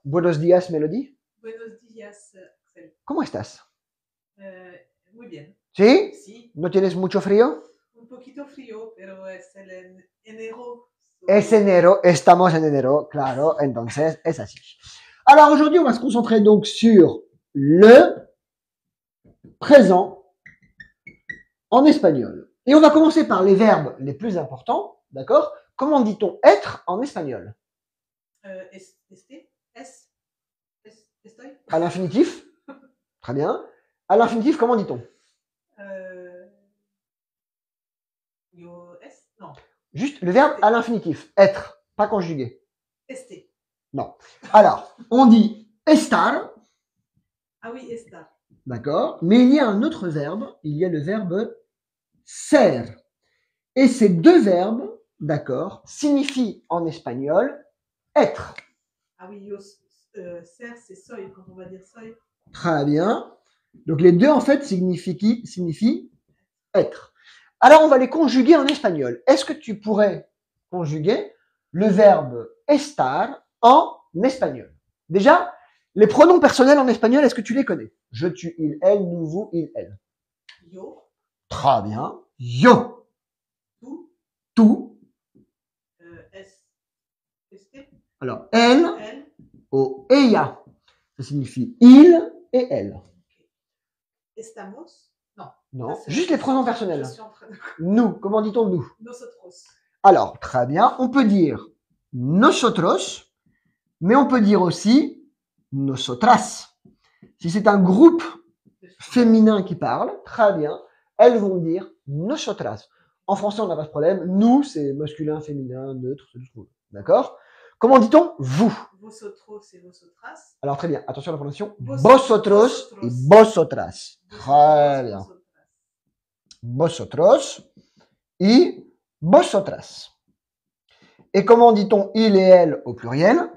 Buenos días, Melody. Buenos días, Axel. ¿Cómo estás? Muy bien. ¿Sí? Sí, ¿No tienes mucho frío? un poquito frío, pero es el enero. Es enero, estamos en enero, claro, entonces es así. Alors aujourd'hui, on va se concentrer donc sur le présent en espagnol. Et on va commencer par les verbes les plus importants, d'accord? Comment dit-on être en espagnol? Estoy. À l'infinitif? Très bien. À l'infinitif, comment dit-on? Yo es, non. Juste le verbe à l'infinitif, être, pas conjugué. Este. Non. Alors, on dit estar, Ah oui, estar. d'accord? Mais il y a un autre verbe, il y a le verbe ser. Et ces deux verbes, d'accord, signifient en espagnol être. Ah oui, yo ser, c'est soy, quand on va dire soy. Très bien. Donc les deux, en fait, signifient être. Alors, on va les conjuguer en espagnol. Est-ce que tu pourrais conjuguer le verbe estar en espagnol? Déjà, les pronoms personnels en espagnol, est-ce que tu les connais? Je, tu, il, elle, nous, vous, il, elle. Yo. Très bien. Yo. Tú. Tú. Este. Alors, elle Elle. ou ella. Ça signifie il et elle. Estamos. Non. Non, juste les pronoms personnels. Je suis en train de... Nous, comment dit-on nous? Nosotros. Alors, très bien, on peut dire nosotros, mais on peut dire aussi nosotras. Si c'est un groupe féminin qui parle, très bien, elles vont dire nosotras. En français, on n'a pas de problème. Nous, c'est masculin, féminin, neutre, c'est tout ce qu'on veut. D'accord? Comment dit-on vous? Vosotros et vosotras. Alors, très bien, attention à la prononciation. Vosotros et vosotras. Très bien. Vosotros y vosotras. Et comment dit-on il et elle au pluriel?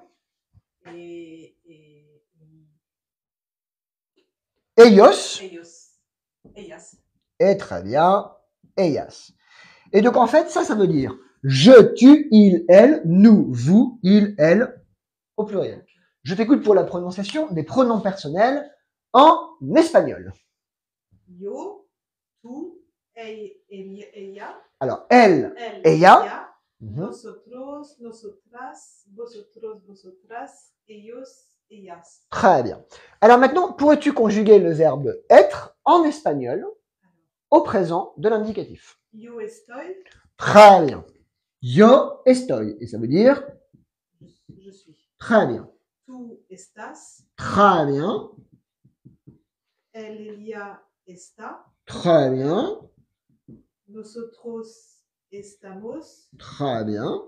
Ellos. Ellas. Et très bien, ellas. Et donc en fait, ça veut dire je, tu, il, elle, nous, vous, il, elle au pluriel. Je t'écoute pour la prononciation des pronoms personnels en espagnol. Yo, tú, ella. Alors, elle, ella. Nosotros, nosotras, vosotros, vosotras, ellos, ellas. Très bien. Alors maintenant, pourrais-tu conjuguer le verbe être en espagnol au présent de l'indicatif? Yo estoy. Très bien. Yo estoy. Et ça veut dire? Je suis. Très bien. Tú estás. Très bien. Ella está. Très bien. Nosotros estamos. Très bien.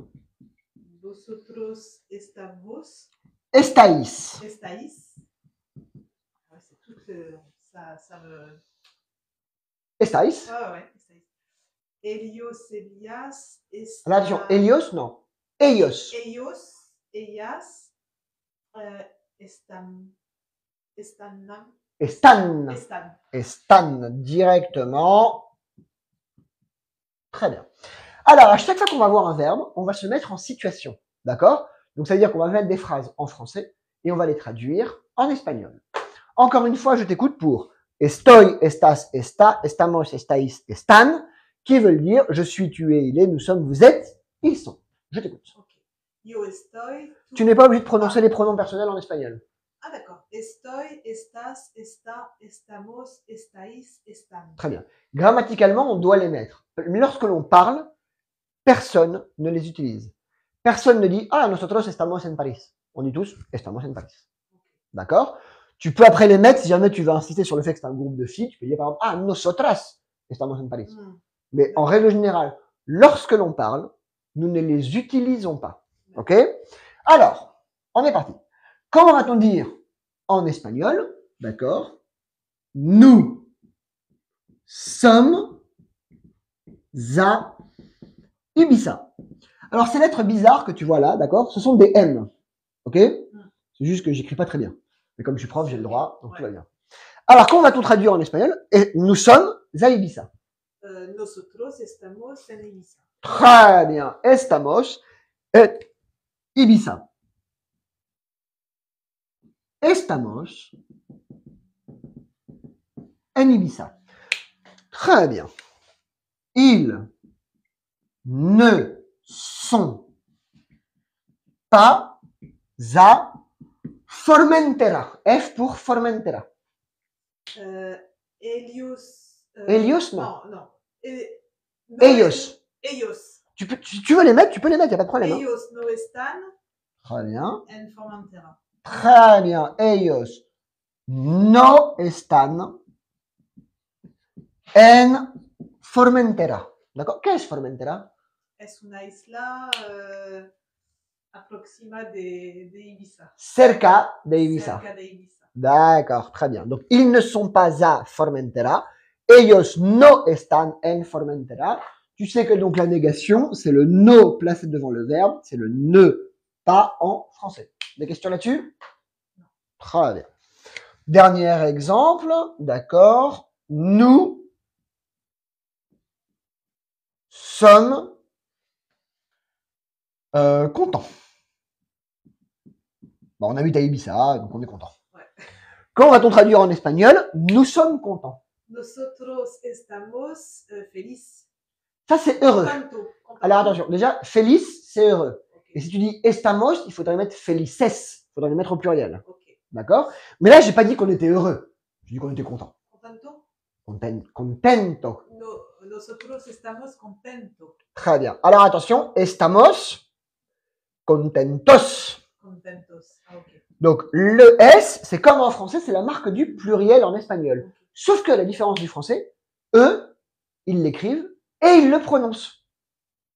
Vosotros estamos. Estáis. Estáis. Ouais, c'est tout ça me... Estáis. Ah ouais, estáis. Ellos, ellas, Alors attention, Helios, non. Ellos. Ellos, ellas, están. Están directement. Très bien. Alors, à chaque fois qu'on va voir un verbe, on va se mettre en situation. D'accord? Donc, ça veut dire qu'on va mettre des phrases en français et on va les traduire en espagnol. Encore une fois, je t'écoute pour estoy, estás, está, estamos, estáis, están, qui veulent dire je suis, tu es, il est, nous sommes, vous êtes, ils sont. Je t'écoute. Okay. Yo estoy. Tu n'es pas obligé de prononcer les pronoms personnels en espagnol. Ah d'accord. Estoy, estás, está, estamos, estáis, están. Très bien. Grammaticalement, on doit les mettre. Mais lorsque l'on parle, personne ne les utilise. Personne ne dit « Ah, nosotros estamos en Paris ». On dit tous « Estamos en Paris ». D'accord? Tu peux après les mettre, si jamais tu veux insister sur le fait que c'est un groupe de filles, tu peux dire par exemple « Ah, nosotras estamos en Paris ». Mais en règle générale, lorsque l'on parle, nous ne les utilisons pas. Ok? Alors, on est parti. Comment va-t-on dire en espagnol? D'accord? Nous sommes à Ibiza. Alors, ces lettres bizarres que tu vois là, d'accord? Ce sont des M. Ok? C'est juste que j'écris pas très bien. Mais comme je suis prof, j'ai le droit, donc tout va bien. Alors, comment va-t-on traduire en espagnol? Et nous sommes à Ibiza. Nosotros estamos en Ibiza. Très bien. Estamos et Ibiza. estamos en Ibiza. Très bien. Ils ne sont pas à Formentera. F pour Formentera. Ellos. Ellos, non. Non, non. No, Ellos. Ellos. Tu veux les mettre, tu peux les mettre, il n'y a pas de problème. Hein. Ellos no están Très bien. en Formentera. Très bien. Ellos no están en Formentera. D'accord? Qu'est-ce que Formentera? Es una isla aproxima de Ibiza. Cerca de Ibiza. Cerca de Ibiza. D'accord, très bien. Donc, ils ne sont pas à Formentera. Ellos no están en Formentera. Tu sais que donc la négation, c'est le no placé devant le verbe, c'est le ne pas en français. Des questions là-dessus? Non. Très bien. Dernier exemple, d'accord. Nous sommes contents. Bon, on habite à Ibiza, donc on est content. Ouais. Comment va-t-on traduire en espagnol? Nous sommes contents. Nosotros estamos felices. Ça, c'est heureux. Contanto. Alors attention, déjà, feliz, c'est heureux. Okay. Et si tu dis estamos, il faudrait mettre felices. Il faudrait le mettre au pluriel. Okay. D'accord? Mais là, j'ai pas dit qu'on était heureux. J'ai dit qu'on était content. Contanto. Contento. Nosotros estamos contentos. Très bien. Alors attention, estamos contentos. Contentos. Ah, okay. Donc le S, c'est comme en français, c'est la marque du pluriel en espagnol. Okay. Sauf que la différence du français, eux, ils l'écrivent et ils le prononcent.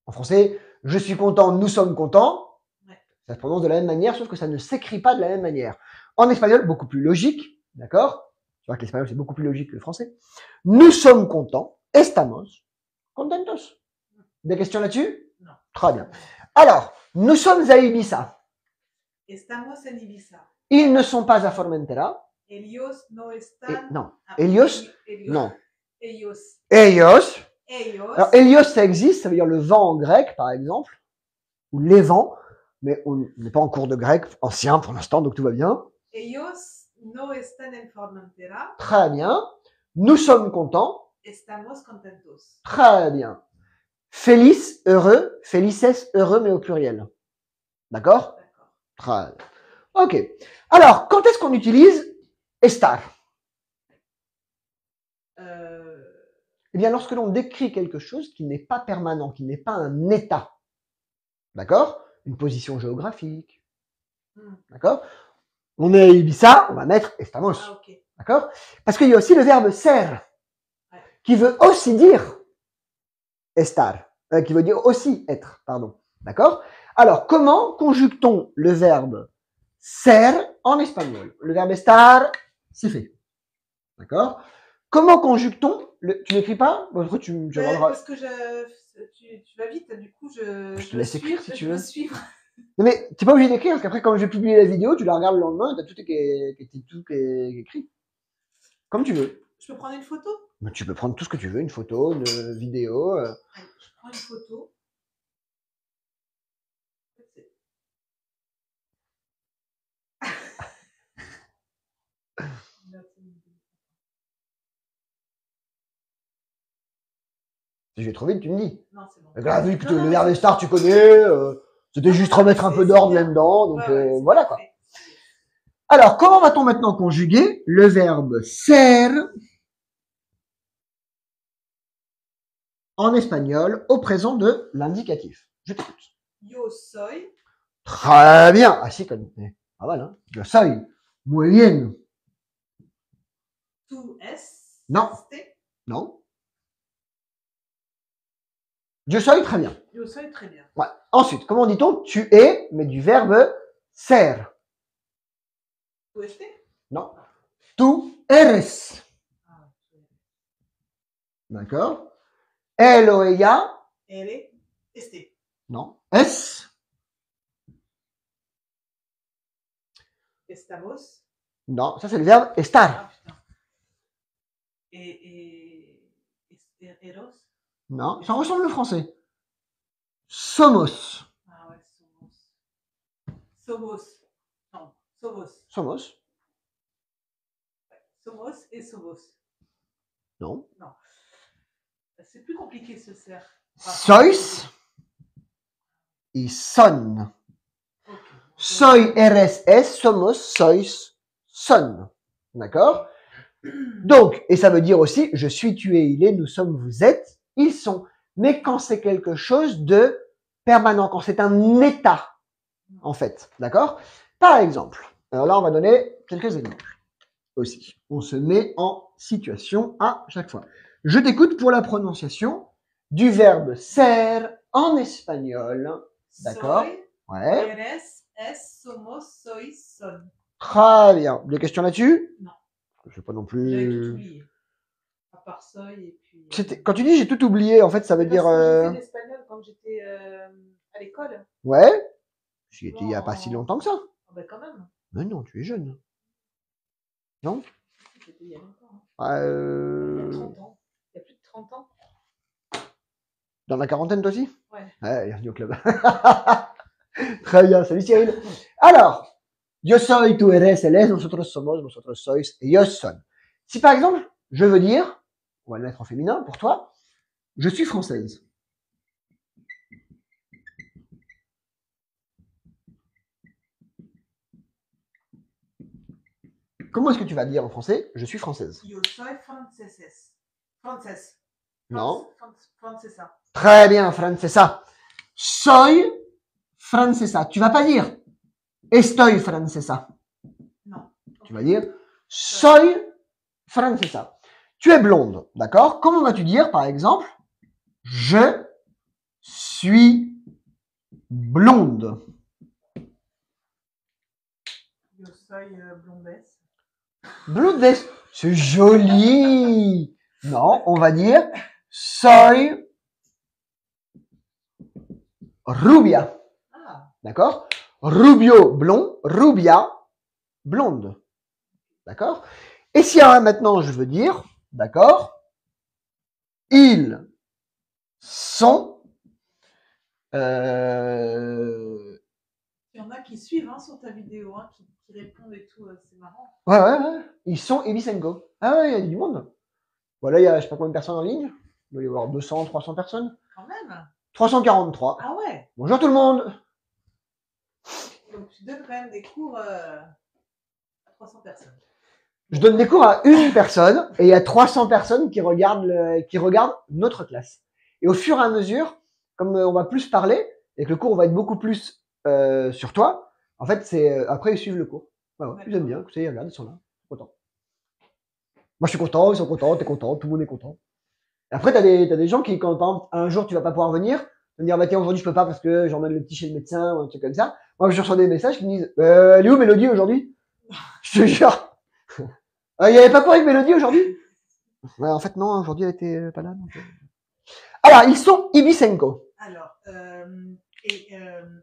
En français, je suis content, nous sommes contents. Ouais. Ça se prononce de la même manière, sauf que ça ne s'écrit pas de la même manière. En espagnol, beaucoup plus logique, d'accord? Tu vois que l'espagnol, c'est beaucoup plus logique que le français. Nous sommes contents, estamos contentos. Des questions là-dessus? Non. Très bien. Alors, nous sommes à Ibiza. Estamos en Ibiza. Ils ne sont pas à Formentera. Ellos no están. Non. Ellos? Non. Ellos. Ellos. Ellos. Alors, Helios, ça existe, ça veut dire le vent en grec, par exemple, ou les vents, mais on n'est pas en cours de grec ancien pour l'instant, donc tout va bien. Ellos no están en Formentera. Très bien. Nous sommes contents. Estamos contentos. Très bien. Feliz, heureux. Felices, heureux, mais au pluriel. D'accord? D'accord. Très bien. Ok. Alors, quand est-ce qu'on utilise estar? Eh bien, lorsque l'on décrit quelque chose qui n'est pas permanent, qui n'est pas un état. D'accord? Une position géographique. D'accord? On est à Ibiza, on va mettre estamos. Ah, okay. D'accord? Parce qu'il y a aussi le verbe ser, qui veut aussi dire estar, qui veut dire aussi être, pardon. D'accord? Alors, comment conjugue-t-on le verbe ser en espagnol? Le verbe estar, c'est fait. D'accord? Comment conjugue-t-on tu n'écris pas? Bon, tu parce que tu vas vite, du coup, je te laisse écrire si tu veux. Suivre. Non, mais tu n'es pas obligé d'écrire, parce qu'après, quand je vais publier la vidéo, tu la regardes le lendemain, tu as tout qui est écrit. Comme tu veux. Je peux prendre une photo? Mais tu peux prendre tout ce que tu veux, une photo, une vidéo. Allez, je prends une photo. Si je vais trop vite, tu me dis. Non, c'est bon. Là, vu que le verbe star, tu connais, c'était juste remettre un peu d'ordre là-dedans, donc voilà quoi. Alors, comment va-t-on maintenant conjuguer le verbe ser en espagnol au présent de l'indicatif? Je t'écoute. Yo soy. Très bien. Ah si, pas mal, hein. Yo soy. Muy bien. Tu es. Non. Non. Je soy très bien. Je soy très bien. Ouais. Ensuite, comment dit-on tu es, mais du verbe ser? Tu estes? Non. Tu eres. Ah, D'accord. Elle ou ella? Elle, este. Non. Es. Estamos. Non, ça c'est le verbe estar. Ah, putain. Eros? Non, ça ressemble au français. Somos. Ah ouais, somos. Somos. Non, somos. Somos. Somos et somos. Non. Non. C'est plus compliqué ce cerf. Sois y son. Ok. Soy, eres, es, somos, sois, son. D'accord? Donc, et ça veut dire aussi, je suis, tu es, il est, nous sommes, vous êtes, ils sont. Mais quand c'est quelque chose de permanent, quand c'est un état, en fait. D'accord? Par exemple, alors là, on va donner quelques exemples aussi. On se met en situation à chaque fois. Je t'écoute pour la prononciation du verbe ser en espagnol. D'accord? Soy, Ouais. eres, es, somos, sois, son. Très bien. Des questions là-dessus? Non. Je sais pas non J'avais tout plus. oublié. À part soy et puis. Quand tu dis j'ai tout oublié, en fait, ça veut Parce dire. que j'ai fait l'espagnol quand j'étais à l'école. Ouais. J'y étais il n'y a pas si longtemps que ça. Ah ben quand même. Mais non, tu es jeune. Non? C'était il y a longtemps. Hein. Il y a 30 ans. Il y a plus de 30 ans. Dans la quarantaine, toi aussi? Ouais. Ouais, bienvenue au club. Très bien, salut Cyril. Alors, yo soy, tu eres, él es, nosotros somos, vosotros sois, ellos son. Si par exemple, je veux dire, on va le mettre en féminin pour toi, je suis française. Comment est-ce que tu vas dire en français, je suis française? Yo soy franceses. Frances. Non. Francesa. Très bien, francesa. Soy francesa. Tu vas pas dire estoy francesa. Non. Tu vas dire soy francesa. Tu es blonde, d'accord? Comment vas-tu dire, par exemple, je suis blonde? Yo soy blondesse. Blondesse, c'est joli. Non, on va dire soy rubia. Ah. D'accord? Rubio, blond, rubia, blonde. D'accord? Et si maintenant je veux dire, d'accord, ils sont. Il y en a qui suivent sur ta vidéo, qui répondent et tout, c'est marrant. Ouais. Ils sont Ibisenko. Ah ouais, il y a du monde. Voilà, il y a je sais pas combien de personnes en ligne. Il doit y avoir 200, 300 personnes. Quand même. 343. Ah ouais. Bonjour tout le monde. Donc tu donnes quand même des cours à 300 personnes. Je donne des cours à une personne et il y a 300 personnes qui regardent notre classe. Et au fur et à mesure, comme on va plus parler et que le cours va être beaucoup plus sur toi, en fait, après ils suivent le cours. Ouais, ils aiment bien. Écoutez, ils regardent, ils sont là, ils sont contents. Moi, je suis content, ils sont contents, t'es content, tout le monde est content. Et après, t'as des gens qui, quand par exemple, un jour tu vas pas pouvoir venir, te dire bah tiens aujourd'hui je peux pas parce que j'emmène le petit chez le médecin ou un truc comme ça. Moi, je reçois des messages qui me disent elle est où Mélodie aujourd'hui? Je te jure. Il y avait pas quoi avec Mélodie aujourd'hui? Ouais, en fait, non, aujourd'hui, elle était pas là. Donc... Alors, ils sont Ibisenko. Alors,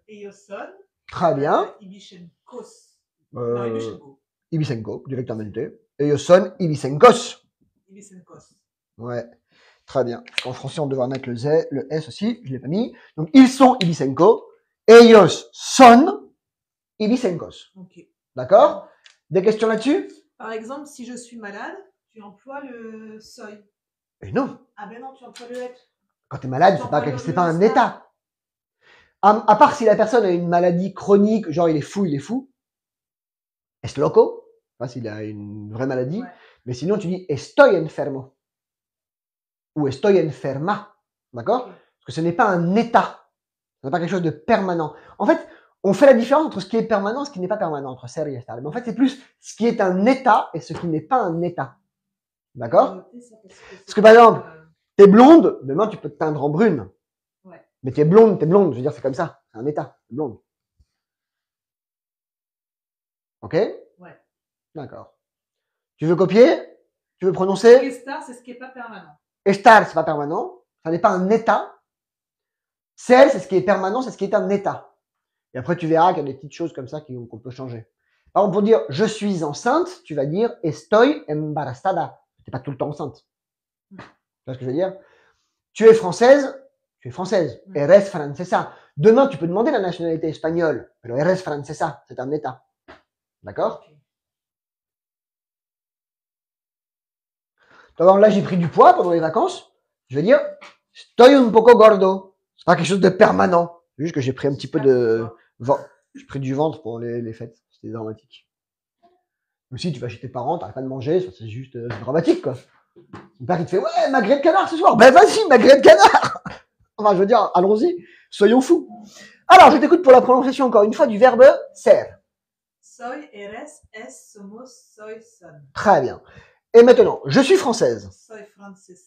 Eyoson. Très bien. Ibisenkos. Non, Ibisenko. Ibisenko, directement. Ellos son Ibisenkos. Ibisenkos. Ouais, très bien. En français, on devrait mettre le S aussi, je l'ai pas mis. Donc, ils sont Ibisenko. Ellos son Ibisenkos. Ok. D'accord? Des questions là-dessus? Par exemple, si je suis malade, tu emploies le soy. Et non. Ah ben non, tu emploies le être. Quand tu es malade, c'est pas un état. À part si la personne a une maladie chronique, genre il est fou. Es loco. Enfin, s'il a une vraie maladie. Ouais. Mais sinon, tu dis estoy enfermo. Ou estoy enferma. D'accord? Okay. Parce que ce n'est pas un état. Ce n'est pas quelque chose de permanent. En fait, on fait la différence entre ce qui est permanent et ce qui n'est pas permanent, entre ser et estar. Mais en fait, c'est plus ce qui est un état et ce qui n'est pas un état. D'accord? Parce que par exemple, t'es blonde, demain tu peux te teindre en brune. Ouais. Mais t'es blonde. Je veux dire, c'est comme ça. C'est un état. T'es blonde. Ok? Ouais. D'accord. Tu veux copier? Tu veux prononcer? Estar, c'est ce qui n'est pas permanent. Estar, c'est pas permanent. Ça n'est pas un état. Ser, c'est ce qui est permanent, c'est ce qui est un état. Et après, tu verras qu'il y a des petites choses comme ça qu'on peut changer. Par exemple, pour dire je suis enceinte, tu vas dire estoy embarazada. T'es pas tout le temps enceinte. Tu vois ce que je veux dire? Tu es française, Eres francesa. Demain, tu peux demander la nationalité espagnole. Pero eres francesa, c'est un état. D'accord? Okay. Alors là, j'ai pris du poids pendant les vacances. Je vais dire, estoy un poco gordo. C'est pas quelque chose de permanent. C'est juste que j'ai pris un petit peu de j'ai pris du ventre pour les fêtes. C'était dramatique. Mais si tu vas chez tes parents, t'arrêtes pas de manger, ça, c'est juste dramatique, quoi. Mon père, il te fait, ouais, magret de canard ce soir. Ben, vas-y, magret de canard. Enfin, je veux dire, allons-y. Soyons fous. Alors, je t'écoute pour la prononciation encore une fois du verbe ser. Soy, eres, es, somos, soy, son. Très bien. Et maintenant, je suis française. Soy francesa.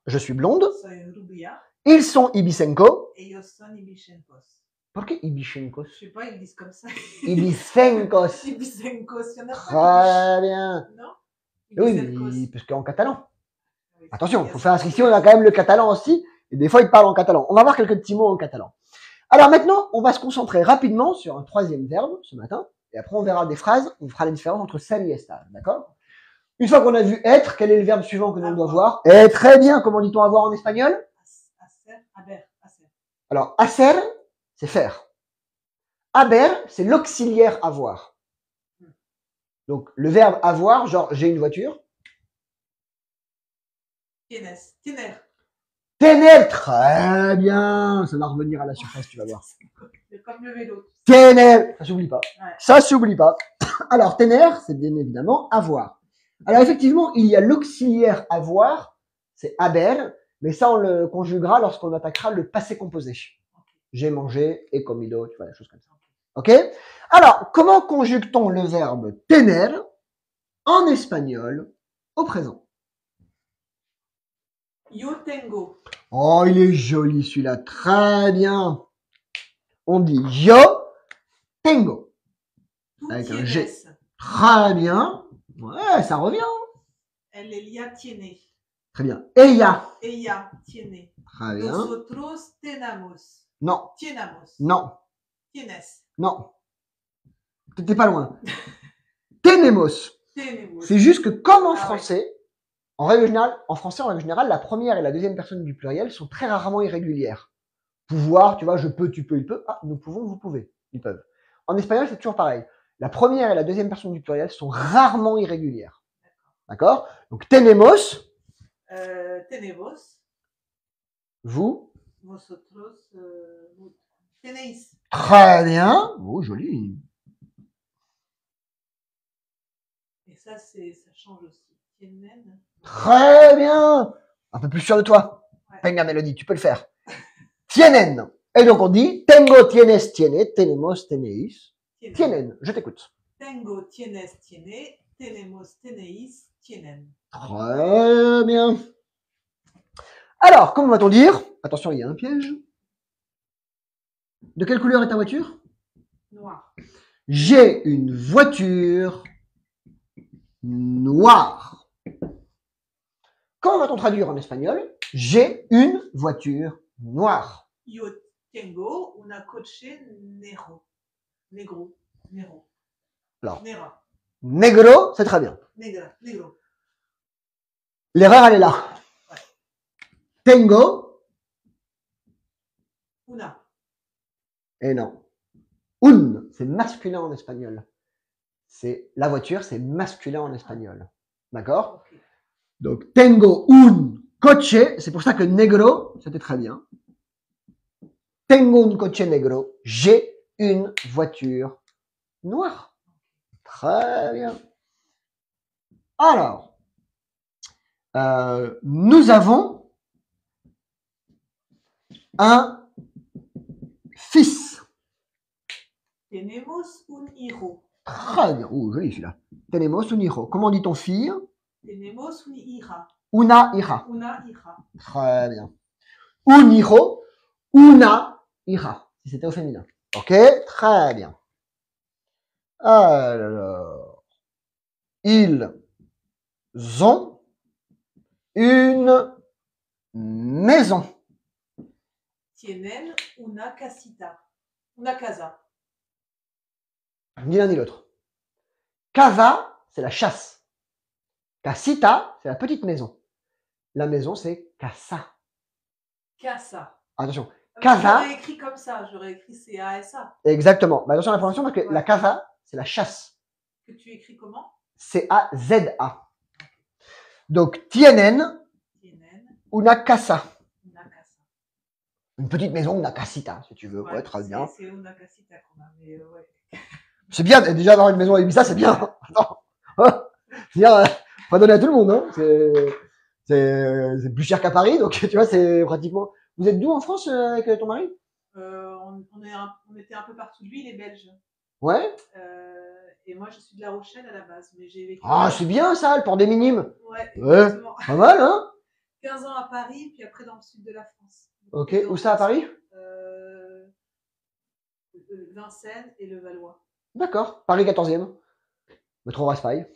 Je suis blonde. Soy rubia. Ils sont Ibisenko. Ellos son ibichencos. Pourquoi Ibichenkos? Je sais pas, ils disent comme ça. Ibisenkos. Ibisencos, il y en a pas. Très bien. Non? Oui, parce qu'en catalan. Oui, Attention, il faut faire attention, on a quand même le catalan aussi. Et des fois, ils parlent en catalan. On va voir quelques petits mots en catalan. Alors maintenant, on va se concentrer rapidement sur un troisième verbe ce matin. Et après, on verra des phrases. On fera la différence entre ser et estar. D'accord? Une fois qu'on a vu être, quel est le verbe suivant que l'on doit voir? Et très bien, comment dit-on avoir en espagnol? Hacer, haber, hacer. Alors, hacer, c'est faire. Haber, c'est l'auxiliaire avoir. Donc, le verbe avoir, genre, j'ai une voiture. Tienes, tener. Tener, très bien. Ça va revenir à la surface, tu vas voir. C'est comme le vélo. Tener, ça s'oublie pas. Ouais. Ça s'oublie pas. Alors, tener, c'est bien évidemment avoir. Alors, effectivement, il y a l'auxiliaire avoir, c'est haber, mais ça, on le conjuguera lorsqu'on attaquera le passé composé. J'ai mangé, he comido, tu vois, des choses comme ça. Ok? Alors, comment conjugue-t-on le verbe tener en espagnol au présent? Yo tengo. Oh, il est joli celui-là, très bien. On dit yo tengo. Tú Avec un tienes. G. Très bien. Ouais, ça revient. Ella tiene. Très bien. Ella. Ella tiene. Très bien. Nosotros tenemos. Non, Tienamos. non, Tienes. non. T'étais pas loin. Tenemos. Tenemos. C'est juste que comme en Ah français, en règle générale, en français, en règle générale, la première et la deuxième personne du pluriel sont très rarement irrégulières. Pouvoir, tu vois, je peux, tu peux, il peut. Ah, nous pouvons, vous pouvez. Ils peuvent. En espagnol, c'est toujours pareil. La première et la deuxième personne du pluriel sont rarement irrégulières. D'accord? Donc, tenemos. Tenemos. Vous. Vosotros. Tenéis. Très bien. Oh, joli. Et ça, ça change aussi. Tienen. Très bien. Un peu plus sûr de toi. Ouais. Venga, Mélodie, tu peux le faire. Tienen. Et donc, on dit tengo, tienes, tiene, tenemos, tenéis. Tienen. Je t'écoute. Tengo, tienes, tiene. Tenemos, tenéis, tienen. Très bien. Alors, comment va-t-on dire? Attention, il y a un piège. De quelle couleur est ta voiture? Noir. J'ai une voiture noire. Comment va-t-on traduire en espagnol? J'ai une voiture noire. Yo tengo una coche negro. Negro. Negro. Alors, Nera. negro, c'est très bien. Negra. Negro. L'erreur, elle est là. Tengo, Una. et non. Un, c'est masculin en espagnol. C'est la voiture, c'est masculin en espagnol. D'accord? Okay. Donc, tengo un coche, c'est pour ça que negro, c'était très bien. Tengo un coche negro, j'ai une voiture noire. Très bien. Alors, nous avons un fils. Tenemos un hijo. Très bien. Oh, joli celui-là. Tenemos un hijo. Comment dit-on fille? Tenemos una hija. Una hija. Una hija. Très bien. Un hijo, una hija. Si c'était au féminin. Ok, très bien. Alors, ils ont une maison. Tienen una casita. Una casa. Ni l'un ni l'autre. Casa, c'est la chasse. Casita, c'est la petite maison. La maison, c'est casa. Casa. Attention. Casa. J'aurais écrit comme ça. J'aurais écrit C-A-S-A. Exactement. Mais attention à la prononciation parce que Ouais. la casa, c'est la chasse. Que tu écris comment? C-A-Z-A. Donc, tienen Tienen una casa. una casa. Une petite maison, una casita, si tu veux. Ouais, très bien. C'est una casita qu'on a, mais ouais. C'est bien, déjà avoir une maison à Ibiza, c'est bien. Attends. Je veux dire, pas donner à tout le monde, hein. C'est plus cher qu'à Paris, donc tu vois, c'est pratiquement. Vous êtes d'où en France avec ton mari? On était un peu partout. Lui, il est belge. Ouais. Et moi, je suis de La Rochelle à la base, mais j'ai vécu. Ah, c'est bien ça, le port des Minimes. Ouais, Ouais. exactement. Pas mal, hein? 15 ans à Paris, puis après dans le sud de la France. Ok, où ça à Paris? Vincennes et le Valois. D'accord, Paris 14e. Métro Raspail.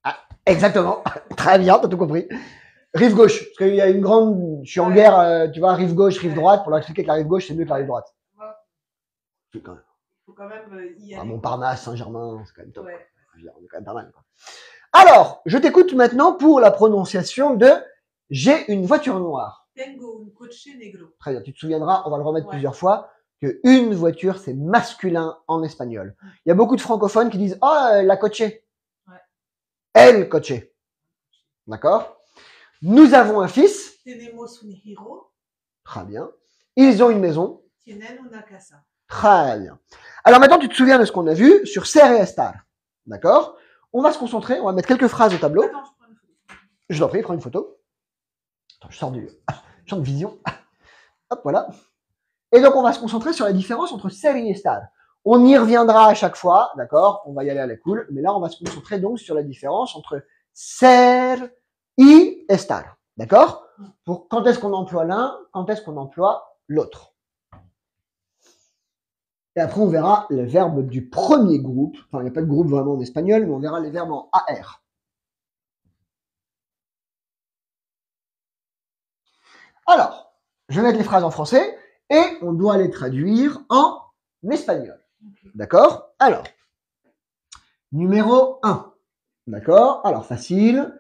Ah, exactement. Très bien, t'as tout compris. Rive gauche, parce qu'il y a une grande. Je suis en guerre, tu vois, rive gauche, rive droite. Pour leur expliquer que la rive gauche, c'est mieux que la rive droite. Il faut quand même y aller. Montparnasse, Saint-Germain, c'est quand même top. Ouais. On est quand même pas mal. Quoi. Alors, je t'écoute maintenant pour la prononciation de j'ai une voiture noire. Tengo un coche negro. Très bien, tu te souviendras, on va le remettre plusieurs fois, que une voiture, c'est masculin en espagnol. Il y a beaucoup de francophones qui disent la coche. Ouais. El coche. D'accord? Nous avons un fils. Tenemos un hijo. Très bien. Ils ont une maison. Tienen una casa. Très bien. Alors maintenant, tu te souviens de ce qu'on a vu sur ser et estar. D'accord? On va se concentrer, on va mettre quelques phrases au tableau. Attends, je prends une photo. Je t'en prie, prends une photo. Attends, je sors de vision. Hop, voilà. Et donc, on va se concentrer sur la différence entre ser et estar. On y reviendra à chaque fois, d'accord? On va y aller à la cool. Mais là, on va se concentrer donc sur la différence entre ser et estar. D'accord? Pour quand est-ce qu'on emploie l'un, quand est-ce qu'on emploie l'autre. Et après, on verra les verbes du premier groupe. Enfin, il n'y a pas de groupe vraiment en espagnol, mais on verra les verbes en AR. Alors, je vais mettre les phrases en français et on doit les traduire en espagnol. D'accord? Alors, numéro 1. D'accord? Alors, facile.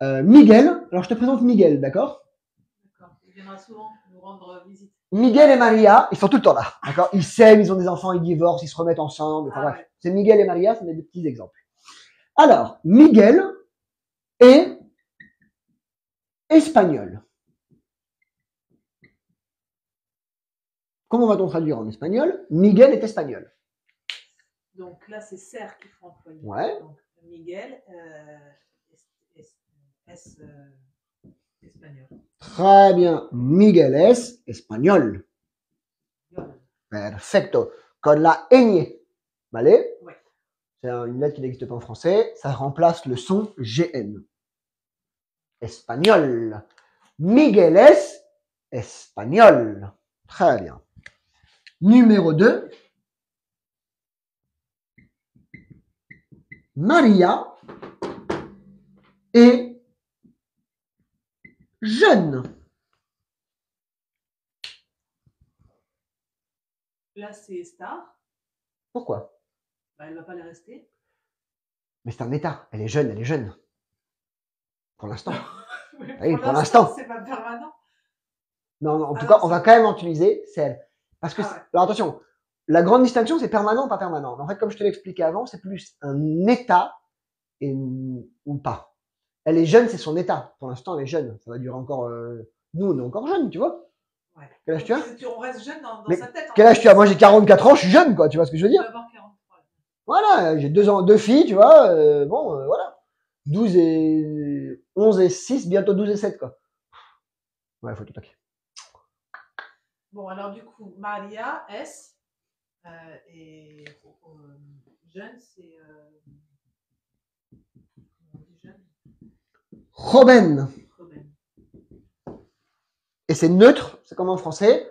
Miguel. Alors, je te présente Miguel, d'accord? D'accord. Il viendra souvent nous rendre visite. Miguel et Maria, ils sont tout le temps là. D'accord? Ils s'aiment, ils ont des enfants, ils divorcent, ils se remettent ensemble. Enfin, bref. C'est Miguel et Maria, c'est des petits exemples. Alors, Miguel est espagnol. Comment va-t-on traduire en espagnol? Miguel est espagnol. Donc là, c'est ser qu'il faut employer. Ouais. Donc Miguel es espagnol. Très bien. Miguel es espagnol. Perfecto. Con la ñ. ¿Vale? Oui. C'est une lettre qui n'existe pas en français. Ça remplace le son GN. Espagnol. Miguel es espagnol. Très bien. Numéro 2. Maria est jeune. Là, c'est star. Pourquoi? Bah, elle ne va pas les rester. Mais c'est un état. Elle est jeune, elle est jeune. Pour l'instant. Oui, pour l'instant. C'est pas permanent. Non, en tout cas, on va quand même utiliser celle. Parce que, alors attention, la grande distinction, c'est permanent ou pas permanent. En fait, comme je te l'expliquais avant, c'est plus un état ou pas. Elle est jeune, c'est son état. Pour l'instant, elle est jeune. Ça va durer encore. Nous, on est encore jeunes, tu vois. Ouais. Quel âge tu as? On reste jeune dans sa tête. Quel âge tu as? Moi, j'ai 44 ans, je suis jeune, quoi. Tu vois ce que je veux dire? Voilà, j'ai 2 filles, tu vois. Voilà. 12 et 11 et 6, bientôt 12 et 7, quoi. Ouais, faut tout taquer. Bon, alors du coup, Maria es et jeune, c'est Joven. Et c'est neutre, c'est comme en français.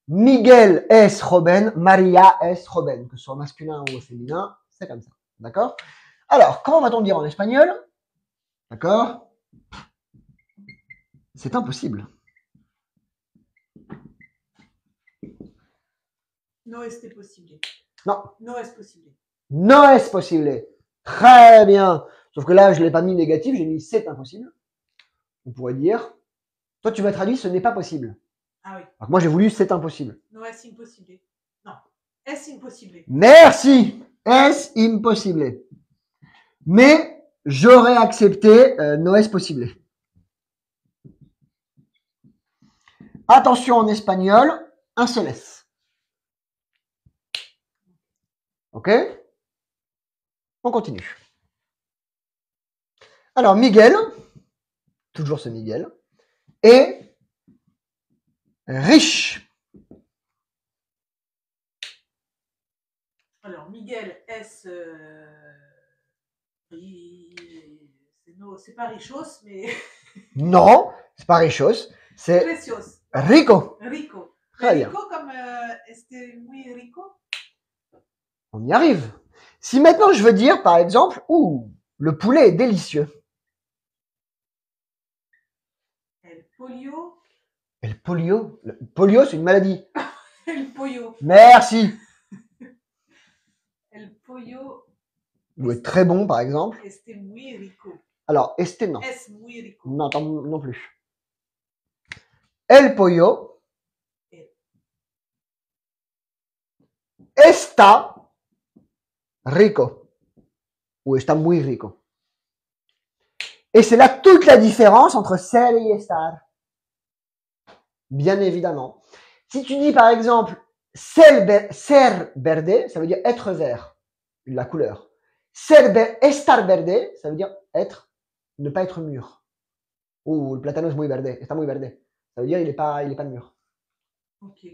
Miguel es joven, Maria es joven. Que ce soit masculin ou féminin, c'est comme ça. D'accord? Alors, comment va-t-on dire en espagnol? D'accord? C'est impossible. No es posible. Non. No es posible. No es posible. Très bien. Sauf que là, je ne l'ai pas mis négatif, j'ai mis c'est impossible. On pourrait dire. Toi, tu m'as traduit ce n'est pas possible. Ah oui. Alors moi, j'ai voulu c'est impossible. No es imposible. Non. Es imposible. Merci. Es impossible. Mais j'aurais accepté no es posible. Attention en espagnol, un seul S. Ok? On continue. Alors, Miguel, toujours ce Miguel, est riche. Alors, Miguel, c'est pas richos, mais Non, c'est pas richos, c'est precios. rico. Rico. Très bien. Rico comme este muy rico. On y arrive. Si maintenant je veux dire, par exemple, le poulet est délicieux. El pollo. El polio. Le polio, c'est une maladie. El pollo. Merci. El pollo. Ou est très bon, par exemple. Este muy rico. Alors, este non. Es muy rico. Non, non plus. El pollo está rico. Ou está muy rico. Et c'est là toute la différence entre ser et estar. Bien évidemment. Si tu dis par exemple ser verde, ça veut dire être vert, la couleur. Estar verde, ça veut dire ne pas être mûr. Ou le plátano es muy verde, está muy verde. Ça veut dire il est pas mûr. Ok.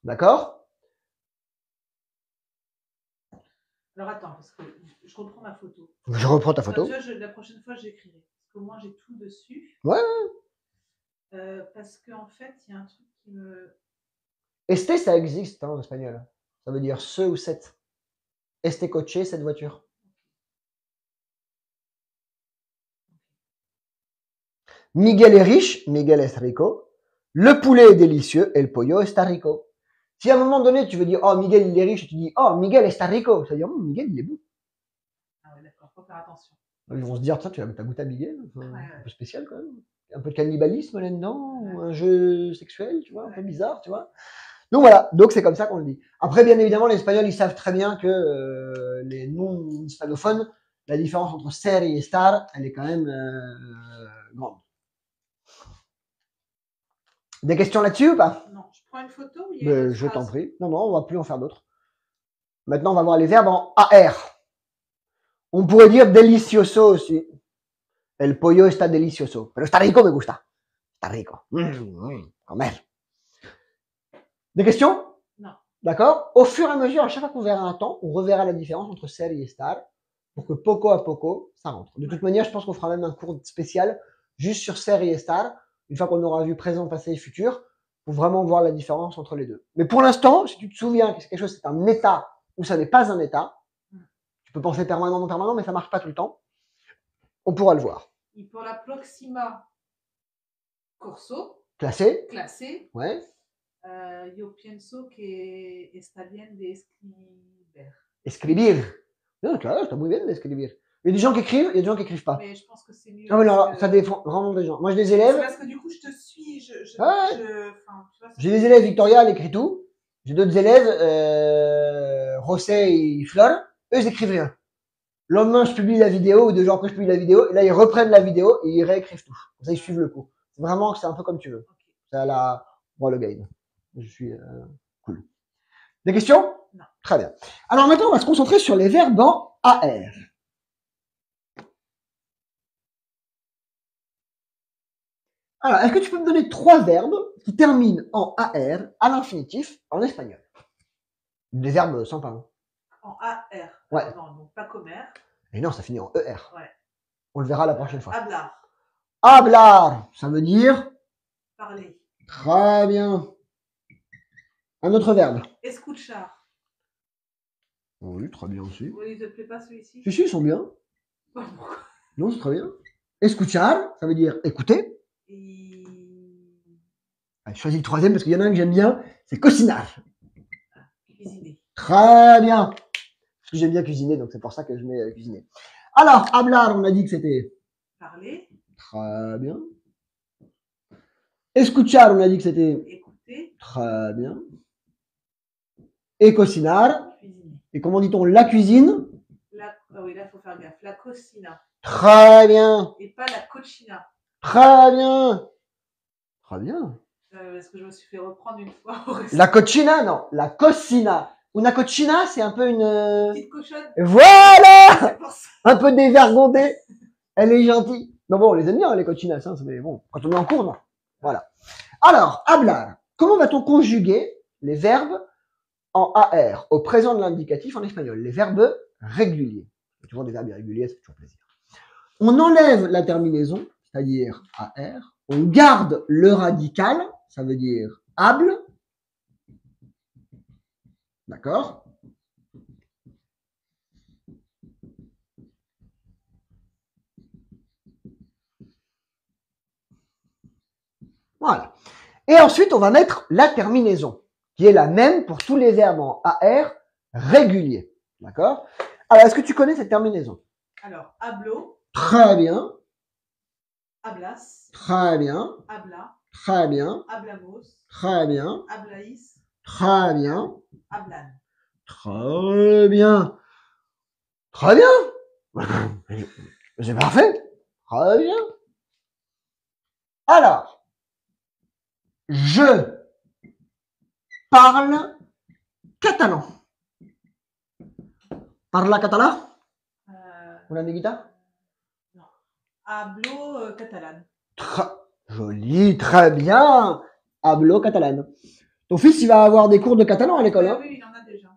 D'accord? Alors attends, parce que je reprends ma photo. Je reprends ta photo. La prochaine fois, j'écrirai. Parce que moi, j'ai tout dessus. Ouais. Parce qu'en fait, il y a un truc qui me... Este, ça existe en espagnol. Ça veut dire ce ou cette. Este coche, cette voiture. Miguel est riche, Miguel es rico. Le poulet est délicieux, el pollo está rico. Si à un moment donné, tu veux dire, oh, Miguel, il est riche, et tu dis, oh, Miguel está rico, ça veut dire, Miguel, il est bon. Ah ouais, d'accord, faut faire attention. Ils vont se dire, tiens, tu as goûté à Miguel, enfin, ouais. Un peu spécial quand même. Un peu de cannibalisme là-dedans, ou un jeu sexuel, tu vois, un peu bizarre, tu vois. Donc voilà, donc c'est comme ça qu'on le dit. Après, bien évidemment, les Espagnols, ils savent très bien que les non-hispanophones, la différence entre ser et estar, elle est quand même grande. Des questions là-dessus ou pas? Non, je prends une photo ou Je t'en prie. Non, on va plus en faire d'autres. Maintenant, on va voir les verbes en AR. On pourrait dire delicioso aussi. El pollo está delicioso. Pero está rico, me gusta. Está rico. Comer. Des questions? Non. D'accord? Au fur et à mesure, à chaque fois qu'on verra un temps, on reverra la différence entre ser et estar pour que poco à poco, ça rentre. De toute manière, je pense qu'on fera même un cours spécial juste sur ser et estar, une fois qu'on aura vu présent, passé et futur, pour vraiment voir la différence entre les deux. Mais pour l'instant, si tu te souviens que c'est quelque chose, c'est un état ou ça n'est pas un état, tu peux penser permanent, non permanent, mais ça marche pas tout le temps. On pourra le voir. Et pour la proxima corso. Classé. Classé. Ouais. Yo pienso que está bien de escribir. Escribir. Non, claro, está muy bien de escribir. Il y a des gens qui écrivent, il y a des gens qui écrivent pas. Mais je pense que c'est mieux. Non, mais non, ça dépend vraiment des gens. Moi, j'ai des élèves. C'est parce que du coup, je te suis. J'ai des élèves, Victoria, elle écrit tout. J'ai d'autres élèves, José et Fleur, eux, ils écrivent rien. Le lendemain, je publie la vidéo, ou 2 jours après, je publie la vidéo, et là, ils reprennent la vidéo et ils réécrivent tout. Comme ça, ils suivent le cours. C'est vraiment, c'est un peu comme tu veux. Okay. C'est à la le game. Je suis cool. Des questions? Non. Très bien. Alors maintenant, on va se concentrer sur les verbes en AR. Alors, est-ce que tu peux me donner 3 verbes qui terminent en AR à l'infinitif en espagnol? Des verbes sympas. Hein. En AR. Ouais. Non, donc pas comer. Et non, ça finit en ER. Ouais. On le verra la prochaine fois. Hablar. Hablar, ça veut dire? Parler. Très bien. Un autre verbe. Escuchar. Oui, très bien aussi. Oui, il te plaît pas celui-ci? Si, ils sont bien. Pourquoi? Non, c'est très bien. Escuchar, ça veut dire écouter. Et... Allez, je choisis le troisième parce qu'il y en a un que j'aime bien, c'est cocinar. Cuisiner. Très bien. Parce que j'aime bien cuisiner, donc c'est pour ça que je mets cuisiner. Alors, hablar, on a dit que c'était? Parler. Très bien. Escuchar, on a dit que c'était? Écouter. Très bien. Et cocinar. Cuisiner. Et comment dit-on la cuisine? La Ah oui, là, il faut faire gaffe. La cocina. Très bien. Et pas la cochina. Très bien. Très bien. Parce que je me suis fait reprendre une fois. La cochina, non. La cocina. Una cochina, c'est un peu une... Petite cochonne. Voilà. C'est pour ça. Un peu dévergondée. Elle est gentille. Non, bon, on les aime bien, les cochinas, hein, mais bon, quand on est en cours, non. Voilà. Alors, hablar. Comment va-t-on conjuguer les verbes en AR au présent de l'indicatif en espagnol? Les verbes réguliers. Toujours des verbes irréguliers, ça fait toujours plaisir. On enlève la terminaison, c'est-à-dire AR. On garde le radical, ça veut dire hable. D'accord? Voilà. Et ensuite, on va mettre la terminaison, qui est la même pour tous les verbes en AR réguliers. D'accord? Alors, est-ce que tu connais cette terminaison? Alors, hablo. Très bien. Hablas. Très bien. Habla. Très bien. Hablamos. Très bien. Hablaís. Très bien. Hablan. Très bien. Très bien. C'est parfait. Très bien. Alors, je parle catalan. Parla catalan? Una amiguita? Non. Hablo catalan. Très joli, très bien. Hablo catalan. Ton fils, il va avoir des cours de catalan à l'école, hein? Oui, il en a déjà.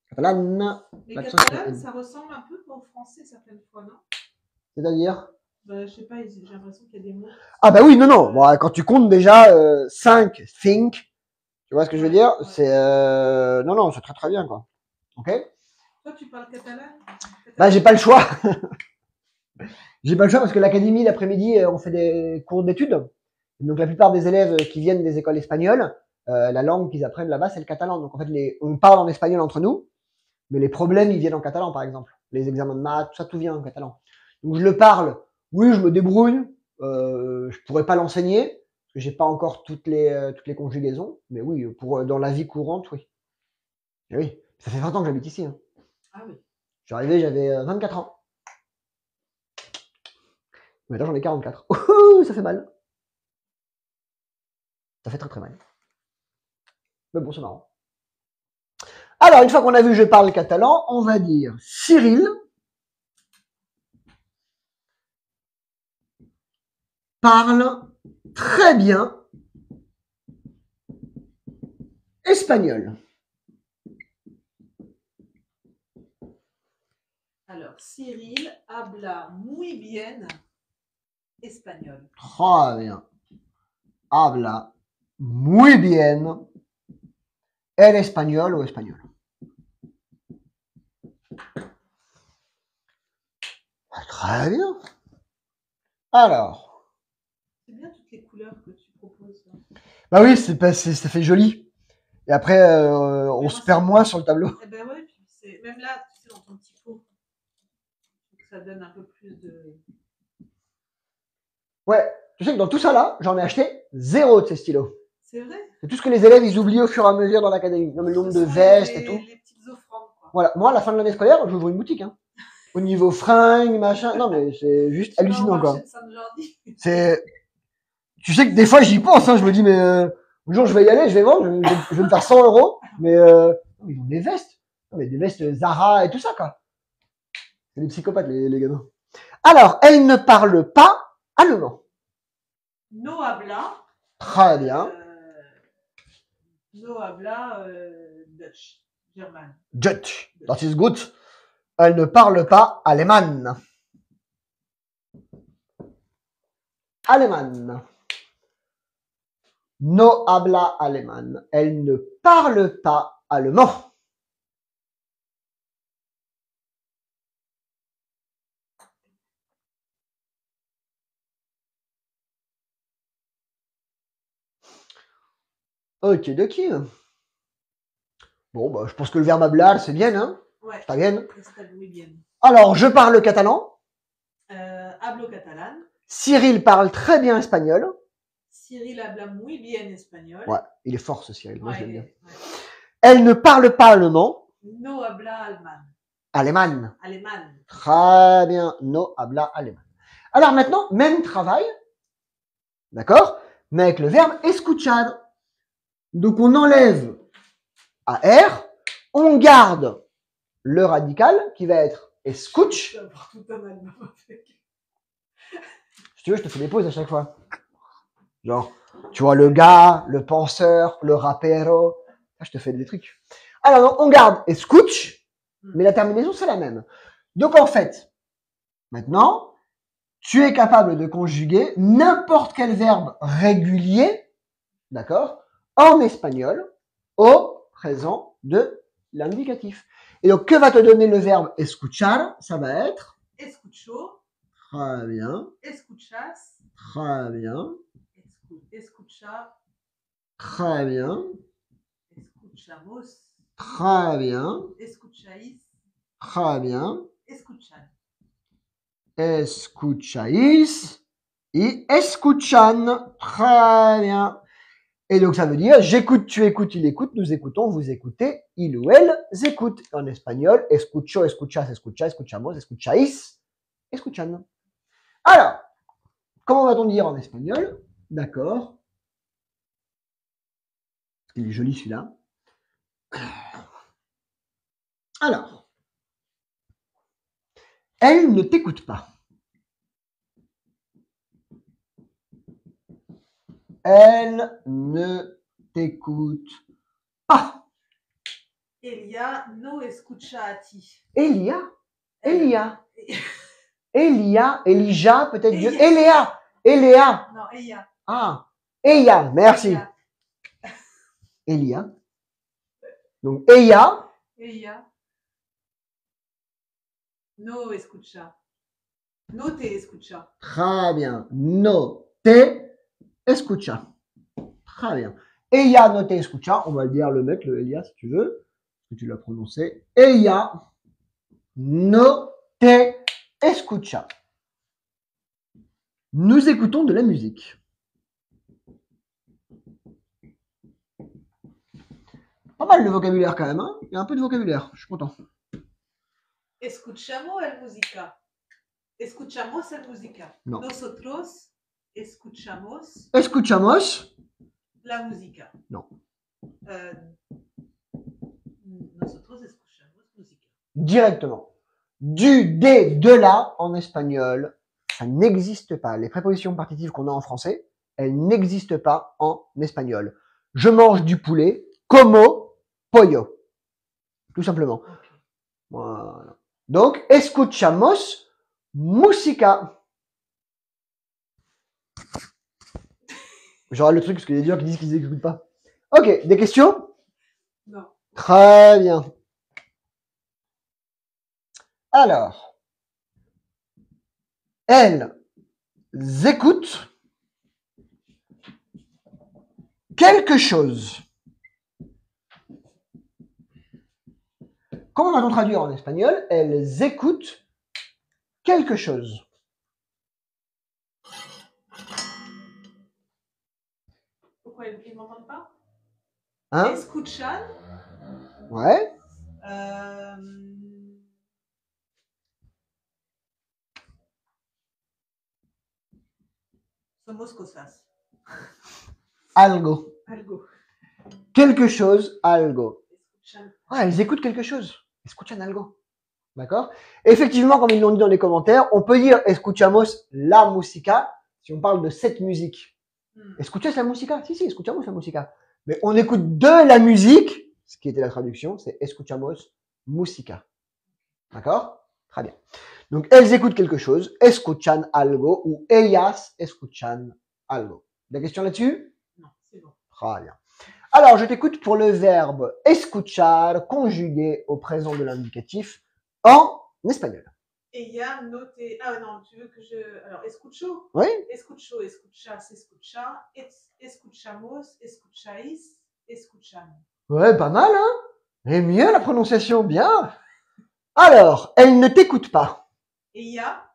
Catalan. Mais L'accent, catalan, c'est- ça ressemble un peu au français certaines fois, non? C'est-à-dire? Je sais pas, j'ai l'impression qu'il y a des mots. Ah bah oui, non, non. Bon, quand tu comptes déjà 5, think, tu vois ce que je veux dire? Ouais. C'est non, non, c'est très très bien, quoi. Ok? Toi, tu parles catalan? Bah j'ai pas le choix. J'ai pas le choix parce que l'académie l'après-midi, on fait des cours d'études. Donc la plupart des élèves qui viennent des écoles espagnoles, la langue qu'ils apprennent là-bas, c'est le catalan. Donc en fait, on parle en espagnol entre nous, mais les problèmes, ils viennent en catalan, par exemple. Les examens de maths, tout ça, tout vient en catalan. Donc je le parle. Oui, je me débrouille. Je pourrais pas l'enseigner parce que j'ai pas encore toutes les conjugaisons. Mais oui, dans la vie courante, oui. Et oui, ça fait 20 ans que j'habite ici. Hein. Ah oui. Je suis arrivé, j'avais 24 ans. Maintenant, j'en ai 44. Ouh, ça fait mal. Ça fait très très mal. Mais bon, c'est marrant. Alors, une fois qu'on a vu je parle catalan, on va dire Cyril parle très bien espagnol. Alors, Cyril habla muy bien espagnol. Très bien. Habla muy bien el espagnol ou espagnol. Très bien. Alors. C'est bien toutes les couleurs que tu proposes. Bah oui, ça fait joli. Et après, on se perd moins sur le tableau. Eh ben ouais, puis même là, tu sais, dans ton petit pot, ça donne un peu plus de... Ouais, tu sais que dans tout ça là, j'en ai acheté 0 de ces stylos. C'est vrai. C'est tout ce que les élèves, ils oublient au fur et à mesure dans l'académie. Non, mais le nombre de vestes et tout. Les petites offrandes, quoi. Voilà. Moi, à la fin de l'année scolaire, j'ouvre une boutique, hein. Au niveau fringues, machin. Non, mais c'est juste Tu vas hallucinant, au quoi. marché de Saint-Jordi. C'est, tu sais que des fois, j'y pense, hein. Je me dis, mais, un jour, je vais y aller, je vais vendre, je vais me faire 100 €. Mais, ils ont des vestes. Non, mais des vestes Zara et tout ça, quoi. C'est des psychopathes, les gamins. Alors, elle ne parle pas allemand. No habla. Très bien. No habla Dutch. German. Dutch. Das ist gut. Elle ne parle pas allemand. Allemand. No habla allemand. Elle ne parle pas allemand. Ok, doki. Bon, bah, je pense que le verbe hablar, c'est bien, hein? Ouais. Está bien. Está muy bien. Alors, je parle catalan. Hablo catalan. Cyril parle très bien espagnol. Cyril habla muy bien espagnol. Ouais, il est fort, ce Cyril. Moi, je l'aime bien. Ouais. Elle ne parle pas allemand. No habla allemand. alemán. Alemán. Très bien, no habla alemán. Alors maintenant, même travail, d'accord, mais avec le verbe escuchar. Donc on enlève AR, on garde le radical qui va être escuch. Je vais avoir tout un album avec. Si tu veux, je te fais des pauses à chaque fois. Genre, tu vois, le gars, le penseur, le rapero. Là, je te fais des trucs. Alors, donc, on garde escuch, mais la terminaison, c'est la même. Donc, en fait, maintenant, tu es capable de conjuguer n'importe quel verbe régulier, d'accord, en espagnol, au présent de l'indicatif. Et donc, que va te donner le verbe escuchar? Ça va être... Escucho. Très bien. Escuchas. Très bien. Escucha. Très bien. Escuchamos. Très bien. Escucháis. Très bien. Escuchan. Escucháis y escuchan. Très bien. Et donc, ça veut dire j'écoute, tu écoutes, il écoute, nous écoutons, vous écoutez, il ou elle écoute. En espagnol, escucho, escuchas, escucha, escuchamos, escucháis, escuchan. Alors, comment va-t-on dire en espagnol? D'accord. Il est joli celui-là. Alors, elle ne t'écoute pas. Elle ne t'écoute pas. Elia no escucha a ti. Elia, Elia, Elia, Elijah, peut-être Dieu. Eléa, Eléa. Non, ella. Ah, Eya, merci. Ella. Elia. Donc, Eya, Ella. No escucha. No te escucha. très bien. No te escucha. Très bien. Eya no te escucha. On va le dire, le mec, le Elia, si tu veux. Que tu l'as prononcé. Eya no te escucha. Nous écoutons de la musique. Pas mal de vocabulaire quand même, hein. Il y a un peu de vocabulaire, je suis content. Escuchamos el música. Escuchamos el música. No. Nosotros escuchamos Escuchamos. la música. No. Nosotros escuchamos música. Directement. Du, des, de la, en espagnol, ça n'existe pas. Les prépositions partitives qu'on a en français, elles n'existent pas en espagnol. Je mange du poulet, como pollo. Tout simplement. Okay. Voilà. Donc, escuchamos música. J'aurai le truc parce qu'il y a des gens qui disent qu'ils n'écoutent pas. Ok, des questions? Non. Très bien. Alors, elles écoutent quelque chose. Comment va-t-on traduire en espagnol? Elles écoutent quelque chose. Pourquoi ils ne m'entendent pas? Hein? Escuchan. Ouais. Somos cosas. Algo. Algo. Quelque chose, algo. Escuchan. Ah, elles écoutent quelque chose. Escuchan algo. D'accord? Effectivement, comme ils l'ont dit dans les commentaires, on peut dire escuchamos la música si on parle de cette musique. Escuchas la música? Si, escuchamos la música. Mais on écoute de la musique, ce qui était la traduction, c'est escuchamos música. D'accord? Très bien. Donc, elles écoutent quelque chose, escuchan algo, ou ellas escuchan algo. Des questions là-dessus? Non, c'est bon. Très bien. Alors, je t'écoute pour le verbe escuchar, conjugué au présent de l'indicatif, en espagnol. Ella no te... Ah non, tu veux que je... Alors, escucho. Oui? Escucho, escuchas, escucha. Escuchamos, escucháis, escuchan. Ouais, pas mal, hein? Et mieux la prononciation, bien. Alors, elle ne t'écoute pas. Ella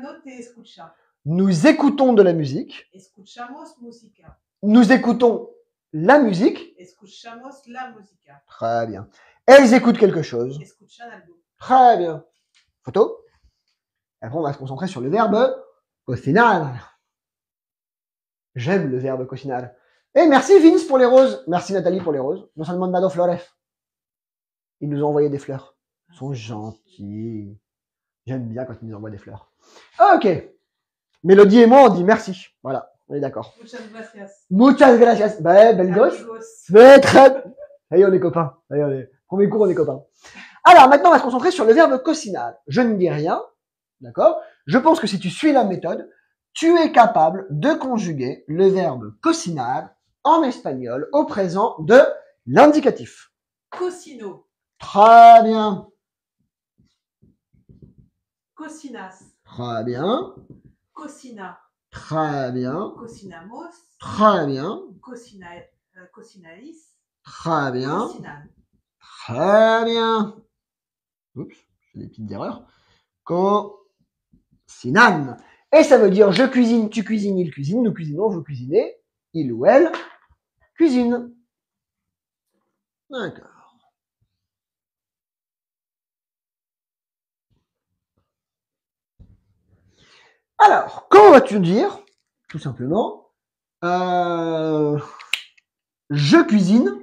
no te escucha. Nous écoutons de la musique. Escuchamos música. Nous écoutons la musique. Escuchamos la música. Très bien. Elles écoutent quelque chose. Escuchan algo. Très bien. Photo. Après, on va se concentrer sur le verbe cocinar. J'aime le verbe cocinar. Et merci Vince pour les roses. Merci Nathalie pour les roses. Nos han mandado flores. Ils nous ont envoyé des fleurs. Ils sont gentils. J'aime bien quand ils nous envoient des fleurs. Ok. Mélodie et moi, on dit merci. Voilà, on est d'accord. Muchas gracias. Muchas gracias. Ben, belle gosse. Amigos. Mais très bien. Allez, on est copains. Allez, on est... Premier cours, on est copains. Alors, maintenant, on va se concentrer sur le verbe cocinar. Je ne dis rien. D'accord? Je pense que si tu suis la méthode, tu es capable de conjuguer le verbe cocinar en espagnol au présent de l'indicatif. Cocino. Très bien. Cocinas. Très bien. Cocina. Très bien. Cocinamos. Très bien. Cocinaris. Très bien. Cocinan. Très bien. Oups, je fais des petites erreurs. Cocinan. Et ça veut dire je cuisine, tu cuisines, il cuisine, nous cuisinons, vous cuisinez, il ou elle cuisine. D'accord. Alors, comment vas-tu dire, tout simplement, je cuisine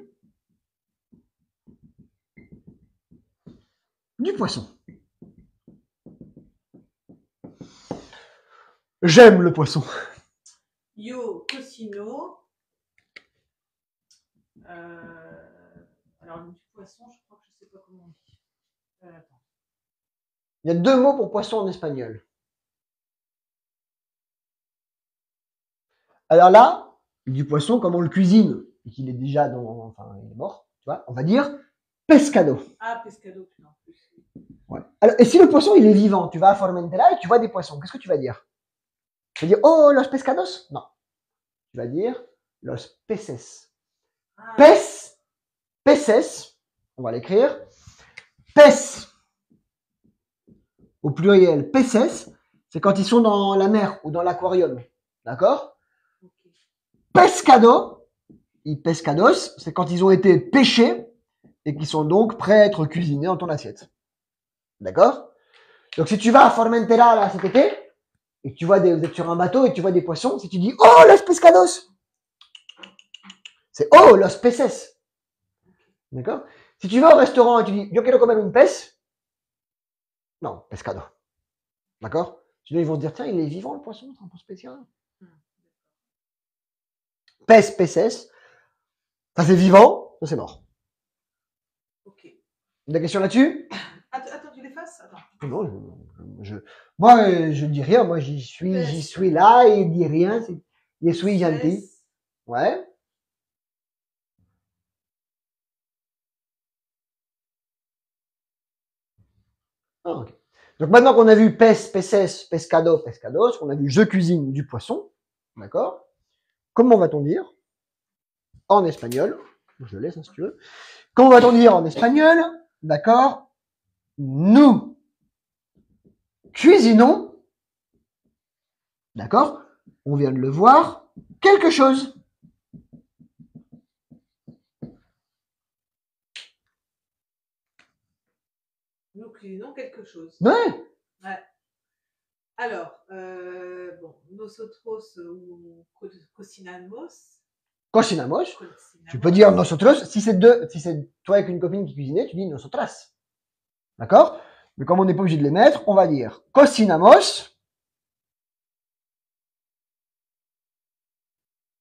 du poisson. J'aime le poisson. Yo cocino. Alors, du poisson, je crois que je sais pas comment on dit. Attends. Il y a deux mots pour poisson en espagnol. Alors là, du poisson, comme on le cuisine, et qu'il est déjà dans, enfin, il est mort, tu vois, on va dire pescado. Ah, pescado, putain. Ouais. Alors, et si le poisson, il est vivant, tu vas à Formentera et tu vois des poissons, qu'est-ce que tu vas dire? Tu vas dire, oh, los pescados? Non. Tu vas dire, los peces. Ah. Peces, on va l'écrire. Pes, au pluriel, peces, c'est quand ils sont dans la mer ou dans l'aquarium. D'accord? Okay. Pescado, y pescados, c'est quand ils ont été pêchés et qui sont donc prêts à être cuisinés dans ton assiette. D'accord? Donc si tu vas à Formentera là cet été et que tu vois vous êtes sur un bateau et tu vois des poissons, si tu dis oh los pescados, c'est oh los peces. D'accord? Si tu vas au restaurant et tu dis yo quiero comer un pez, non, pescado. D'accord? Sinon ils vont se dire tiens il est vivant le poisson, c'est un peu spécial. Pes, peces, ça c'est vivant, ça c'est mort. Ok. Des questions là-dessus? Attends, tu l'effaces? Attends. Non, moi, je dis rien. Moi, j'y suis là et il dit rien. Je suis gentil. Ouais. Ah, ok. Donc maintenant qu'on a vu pes, peces, pescado, pescados, qu'on a vu je cuisine du poisson, d'accord? Comment va-t-on dire en espagnol? Je le laisse hein, si tu veux. Comment va-t-on dire en espagnol? D'accord? Nous cuisinons, d'accord? On vient de le voir, quelque chose. Nous cuisinons quelque chose. Ouais. Ouais. Alors, bon, nosotros ou cocinamos. Cocinamos. Tu peux dire nosotros. Si c'est toi avec une copine qui cuisinait, tu dis nosotras. D'accord? Mais comme on n'est pas obligé de les mettre, on va dire cocinamos.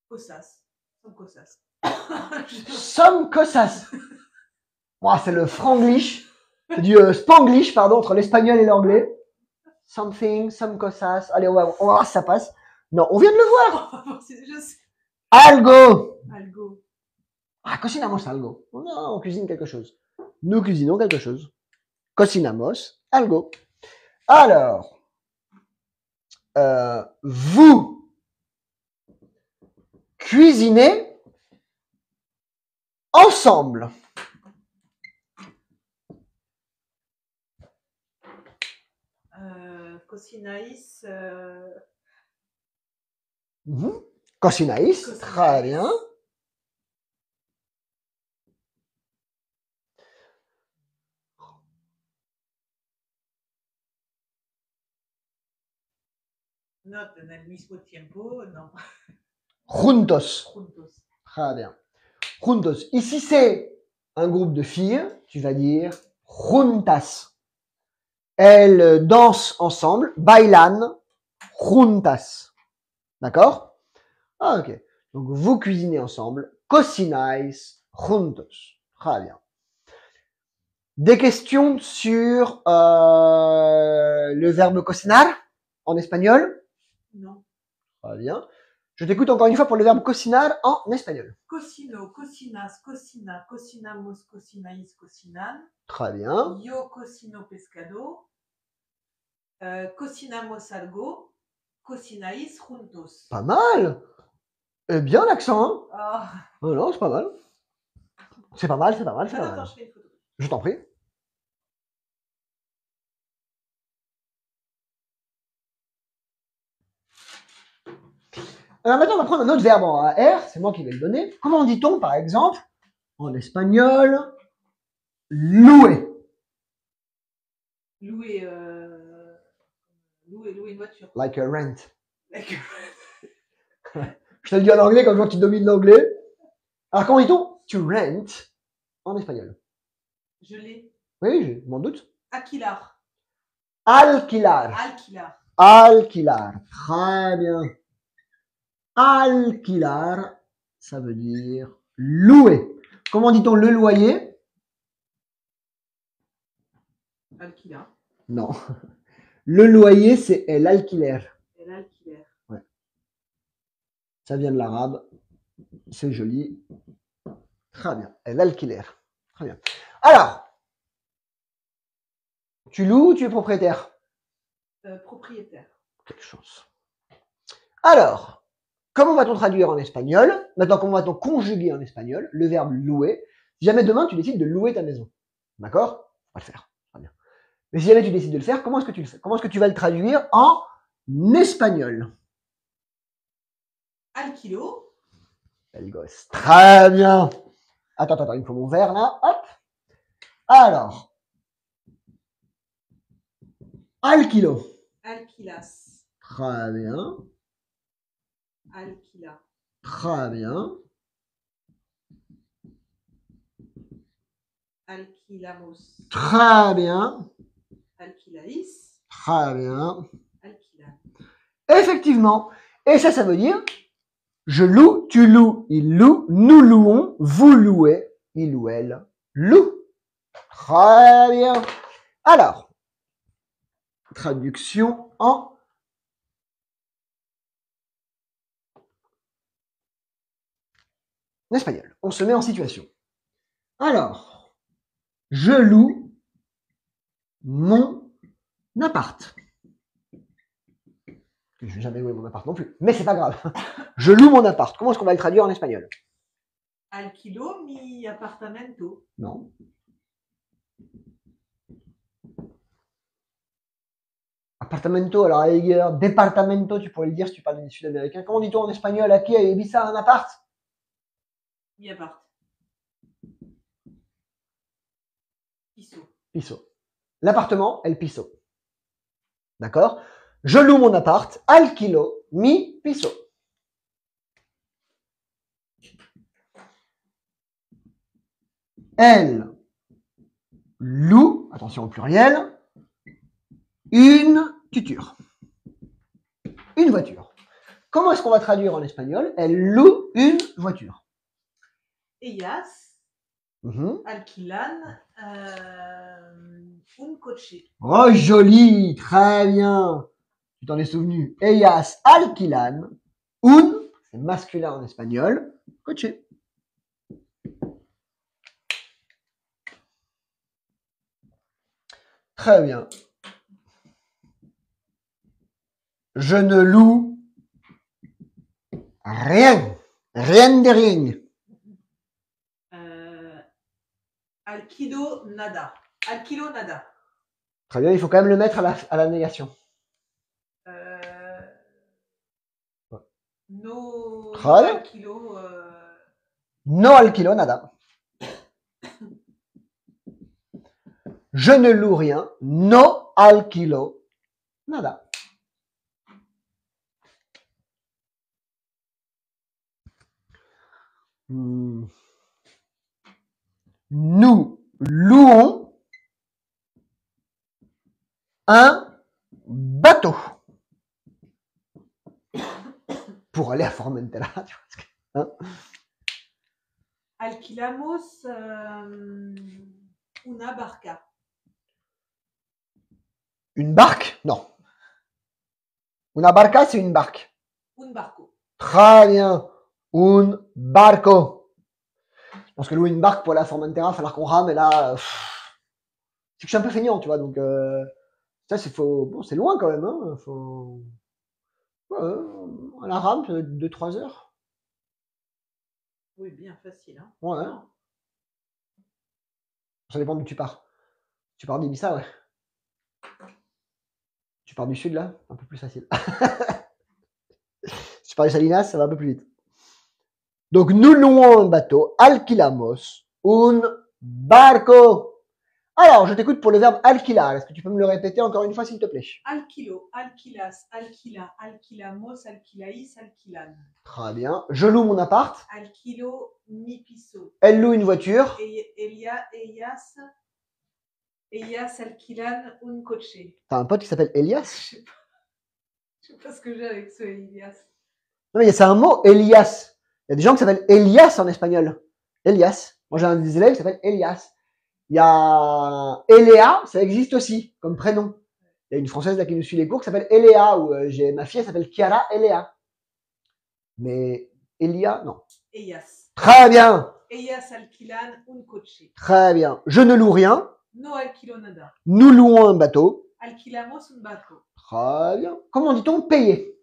Cosas. Son cosas. Some cosas. Wow, c'est le franglish. C'est du spanglish, pardon, entre l'espagnol et l'anglais. Something, some cosas. Allez, on va voir si ça passe. Non, on vient de le voir. Je sais. Algo. Algo. Ah, cocinamos algo. Non, on cuisine quelque chose. Nous cuisinons quelque chose. Cocinamos algo. Alors, vous cuisinez ensemble. Cocinaïs. Cocinaïs, très bien. Not en el mismo tiempo, non. Juntos. Juntos. Très bien. Juntos. Ici, c'est un groupe de filles. Tu vas dire juntas. Elles dansent ensemble. Bailan juntas. D'accord? Ah, ok. Donc, vous cuisinez ensemble. Cocináis juntos. Très bien. Des questions sur le verbe cocinar en espagnol? Non. Très bien. Je t'écoute encore une fois pour le verbe cocinar en espagnol. Cocino, cocinas, cocina, cocinamos, cocináis, cocinan. Très bien. Yo cocino pescado. Cocinamos algo. Cocináis juntos. Pas mal. Eh bien l'accent, hein? Ah. Oh non, c'est pas mal. C'est pas mal, c'est pas mal, c'est pas Attends, mal. je fais une photo. Je t'en prie. Alors maintenant, on va prendre un autre verbe en AR, c'est moi qui vais le donner. Comment dit-on, par exemple, en espagnol, louer? Louer une voiture. Like a rent. Like Je te le dis en anglais comme je vois que tu domines l'anglais. Alors comment dit-on to rent en espagnol? Je l'ai. Oui, je m'en doute. Alquilar. Alquilar. Alquilar. Alquilar. Très bien. Alquilar, ça veut dire louer. Comment dit-on le loyer? Alquilar. Non. Le loyer, c'est el alquiler. El alquiler. Ouais. Ça vient de l'arabe. C'est joli. Très bien. El alquiler. Très bien. Alors, tu loues ou tu es propriétaire? Propriétaire. Quelle chance. Alors, comment va-t-on traduire en espagnol? Maintenant, comment va-t-on conjuguer en espagnol le verbe louer? Si jamais demain tu décides de louer ta maison, d'accord? On va le faire. Très bien. Mais si jamais tu décides de le faire, comment est-ce que tu le fais? Comment est-ce que tu vas le traduire en espagnol? Alquilo. Belle gosse. Très bien. Attends, il me faut mon verre là. Hop. Alors, alquilo. Alquilas. Très bien. Alquila. Très bien. Alquilamos. Très bien. Alquilaïs. Très bien. Alquilan. Effectivement. Et ça veut dire je loue, tu loues, il loue, nous louons, vous louez, il ou elle loue. Très bien. Alors, traduction en espagnol. On se met en situation. Alors, je loue mon appart. Je vais jamais louer mon appart non plus, mais c'est pas grave. Je loue mon appart. Comment est-ce qu'on va le traduire en espagnol? Alquilo mi apartamento. Non. Appartamento, alors à la rigueur, departamento, tu pourrais le dire si tu parles des Sud-Américains. Comment dit-on en espagnol? À qui a Ibiza un appart? Mi appart. Piso. Piso. L'appartement, el piso. D'accord? Je loue mon appart, alquilo mi piso. Elle loue, attention au pluriel, une tuture. Une voiture. Comment est-ce qu'on va traduire en espagnol? Elle loue une voiture. Ellas alquilan un coche. Oh, joli, très bien. Tu t'en es souvenu. Ellas alquilan un, c'est masculin en espagnol, coche. Très bien. Je ne loue rien. Rien de rien. Alquilo nada. Alquilo nada. Très bien, il faut quand même le mettre à la négation. No alquilo. alquilo. No alquilo nada. Je ne loue rien. No alquilo nada. Nous louons un bateau pour aller à Formentera. Tu vois, hein? Alquilamos una barca. Une barque? Non. Una barca, c'est une barque. Un barco. Très bien. Un barco. Parce que louer une barque pour aller à Formentera, il va falloir qu'on rame, et là, c'est que je suis un peu feignant, tu vois, donc ça, bon, c'est loin quand même, hein, faut... à la rame, 2-3 heures. Oui, bien facile. Hein. Ouais. Ça dépend d'où tu pars. Tu pars d'Ibiza, ouais. Tu pars du sud, là, un peu plus facile. Si tu pars de Salinas, ça va un peu plus vite. Donc, nous louons un bateau, alquilamos un barco. Alors, je t'écoute pour le verbe alquilar. Est-ce que tu peux me le répéter encore une fois, s'il te plaît? Alquilo, alquilas, alquila, alquilamos, alquilaïs, alquilan. Très bien. Je loue mon appart. Alquilo mi piso. Elle loue une voiture. Ellas alquilan un coche. T'as un pote qui s'appelle Elias? Je sais pas ce que j'ai avec ce Elias. Non, mais c'est un mot, Elias. Il y a des gens qui s'appellent Elias en espagnol. Elias. Moi, j'ai un des élèves qui s'appelle Elias. Il y a Eléa, ça existe aussi, comme prénom. Il y a une Française là qui nous suit les cours qui s'appelle Eléa, ou ma fille, elle s'appelle Chiara Eléa. Mais Elia, non. Ellas. Très bien. Ellas alquilan un coche. Très bien. Je ne loue rien. No alquilo nada. Nous louons un bateau. Alquilamos un barco. Très bien. Comment dit-on payer?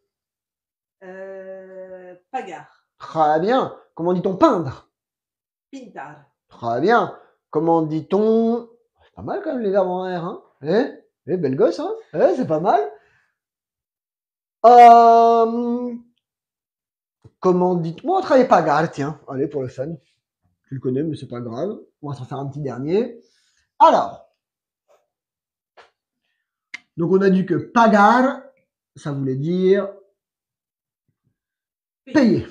Pagar. Très bien. Comment dit-on peindre? Pintar. Très bien. Comment dit-on... C'est pas mal quand même les verbes en R, hein? Belle gosse, hein? C'est pas mal. Comment dit-on... On va travailler pagar, tiens. Allez, pour le fun. Tu le connais, mais c'est pas grave. On va s'en faire un petit dernier. Alors. Donc, on a dit que pagar, ça voulait dire payer.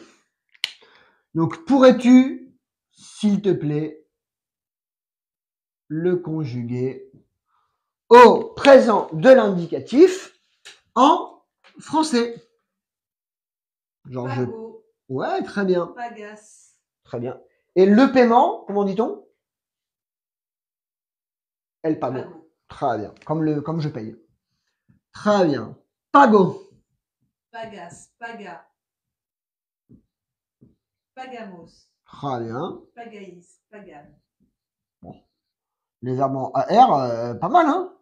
Donc, pourrais-tu, s'il te plaît, le conjuguer au présent de l'indicatif en français? Genre, Pago. Ouais, très bien. Pagas. Très bien. Et le paiement, comment dit-on? El pago. Pago. Très bien. Comme je paye. Très bien. Pago. Pagas. Paga. Pagamos. Très bien. Pagaïs. Pagan. Bon. Les verbes en AR, pas mal, hein?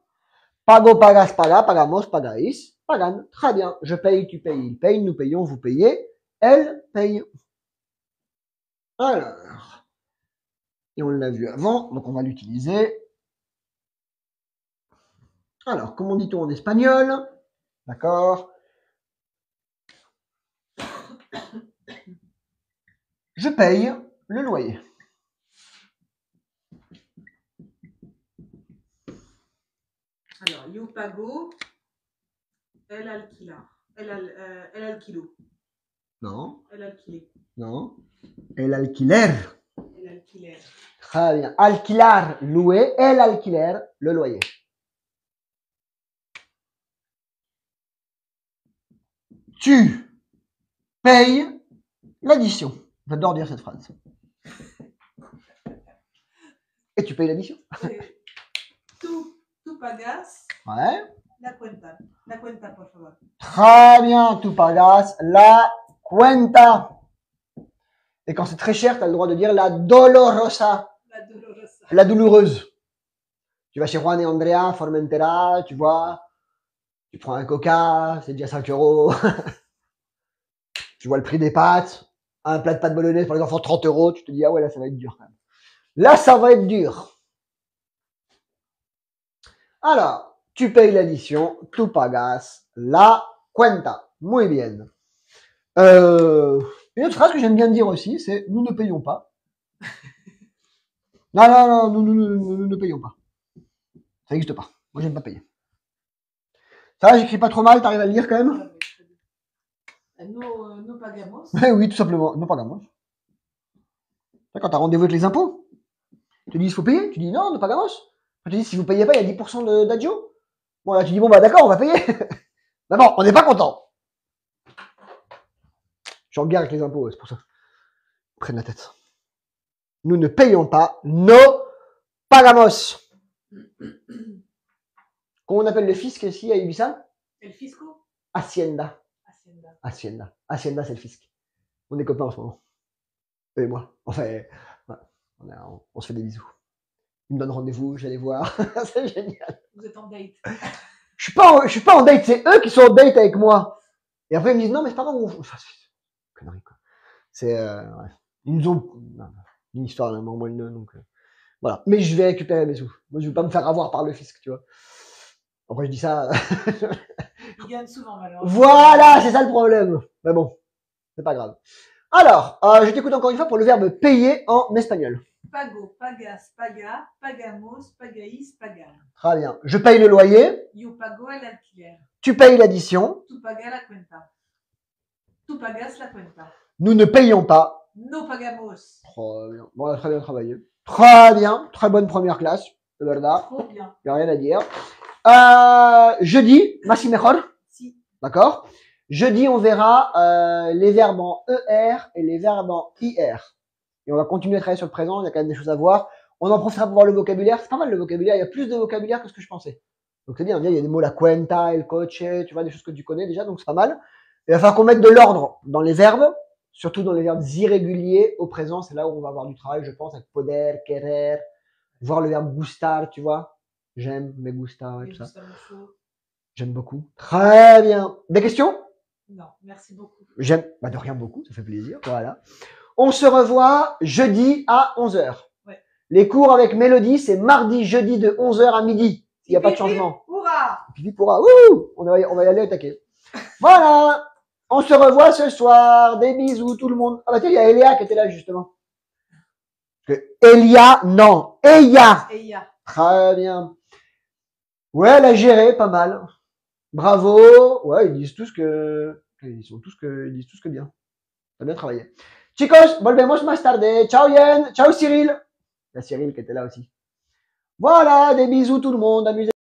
Pago, pagas, paga, pagamos, pagaïs, pagan. Très bien. Je paye, tu payes, il paye, nous payons, vous payez, elle paye. Alors. Et on l'a vu avant, donc on va l'utiliser. Alors, comment dit-on en espagnol? D'accord. Je paye le loyer. Alors, yo pago, el alquila. El alquilo. Non. El alquilé. Non. El alquiler. El alquiler. Très bien. Alquilar, louer. El alquiler, le loyer. Tu payes l'addition. J'adore dire cette phrase. Et tu payes l'addition. Tu pagas. Ouais. La cuenta. La cuenta, por favor. Très bien. Tu pagas la cuenta. Et quand c'est très cher, tu as le droit de dire la dolorosa. La dolorosa. La douloureuse. Tu vas chez Juan et Andrea, Formentera, tu vois. Tu prends un coca, c'est déjà 5 euros. Tu vois le prix des pâtes. Un plat de pâtes bolognaise pour les enfants, 30 euros. Tu te dis, ah ouais, là, ça va être dur quand même. Là, ça va être dur. Alors, tu payes l'addition, tu pagas la cuenta. Muy bien. Une autre phrase que j'aime bien dire aussi, c'est nous ne payons pas. Non, nous ne payons pas. Ça n'existe pas. Moi, j'aime pas payer. Ça va, j'écris pas trop mal, t'arrives à le lire quand même? No pagamos. Oui, tout simplement, no pagamos. Quand tu as rendez-vous avec les impôts, ils te disent il faut payer. Tu dis non, ne pagamos. Tu te dis si vous payez pas, il y a 10% d'adjo. Bon, là, tu dis bon, bah d'accord, on va payer. Mais bon, on n'est pas content. Je suis en guerre avec les impôts, c'est pour ça. Ils prennent la tête. Nous ne payons pas, no pagamos. Comment on appelle le fisc ici à Ibiza? El fisco? Hacienda. Hacienda. Hacienda. Hacienda, c'est le fisc. On est copains en ce moment. Eux et moi. Enfin, ouais, on se fait des bisous. Ils me donnent rendez-vous, je vais les voir. C'est génial. Vous êtes en date. Je suis pas en date, c'est eux qui sont en date avec moi. Et après, ils me disent non, mais c'est pas grave. Enfin, connerie, quoi. C'est, ouais. Ils nous ont une histoire d'un moment moelleux, donc voilà. Mais je vais récupérer mes sous. Moi, je vais pas me faire avoir par le fisc, tu vois. Après, je dis ça. Ils gagnent souvent, malheureusement. Voilà, c'est ça le problème. Mais bon, c'est pas grave. Alors, je t'écoute encore une fois pour le verbe payer en espagnol. Pago, pagas, paga, pagamos, pagaís, pagan. Très bien. Je paye le loyer. Yo pago el alquiler. Tu payes l'addition. Tu pagas la cuenta. Tu pagas la cuenta. Nous ne payons pas. No pagamos. Très bien. Bon, très bien travaillé. Très bien. Très bonne première classe. De verdad. Trop bien. Il n'y a rien à dire. Jeudi, más y mejor. Si. D'accord. Jeudi, on verra les verbes en ER et les verbes en IR. Et on va continuer à travailler sur le présent. Il y a quand même des choses à voir. On en profitera pour voir le vocabulaire. C'est pas mal le vocabulaire. Il y a plus de vocabulaire que ce que je pensais. Donc c'est bien. Il y a des mots, la cuenta, el coche, tu vois, des choses que tu connais déjà. Donc c'est pas mal. Il va falloir qu'on mette de l'ordre dans les verbes, surtout dans les verbes irréguliers au présent. C'est là où on va avoir du travail, je pense, avec poder, querer, voir le verbe gustar, tu vois. J'aime, me gusta, et tout ça. J'aime beaucoup. Très bien. Des questions? Non, merci beaucoup. J'aime, bah de rien beaucoup, ça fait plaisir. Voilà. On se revoit jeudi à 11h. Ouais. Les cours avec Mélodie, c'est mardi, jeudi de 11h à midi. Il n'y a pas de changement. Hurrah! Pipi pourra. Wouh! On va y aller attaquer. Voilà. On se revoit ce soir. Des bisous tout le monde. Ah bah tiens, il y a Elia qui était là justement. Elia, non. Eya. Eya. Très bien. Ouais, elle a géré, pas mal. Bravo. Ouais, ils disent tous que bien. T'as bien travaillé. Chicos, volvemos más tarde. Ciao Yen. Ciao Cyril. Il y a Cyril qui était là aussi. Voilà, des bisous tout le monde. Amusez-vous.